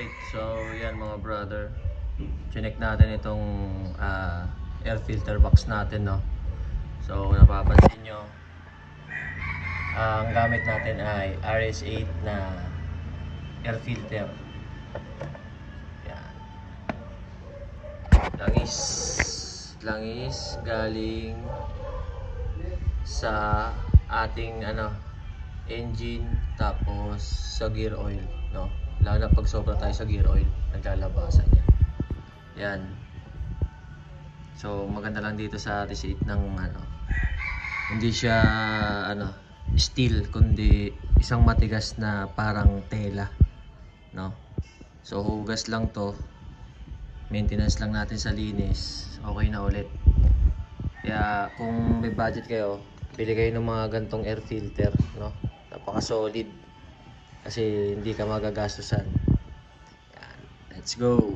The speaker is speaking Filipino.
Alright, so yan mga brother. Chinek natin itong air filter box natin, no. So napapansin nyo, ang gamit natin ay RS8 na air filter. Yan. Langis galing sa ating engine, tapos sa gear oil, no. Lalo na pag sobra tayo sa gear oil, naglalabasan yan. Yan. So maganda lang dito sa RS8 ng hindi siya steel, kundi isang matigas na parang tela, no. So hugas lang to, maintenance lang natin sa linis, okay na ulit. Kaya kung may budget kayo, bili kayo ng mga gantong air filter, no. Napaka solid kasi hindi ka magagastusan. Yan. Let's go.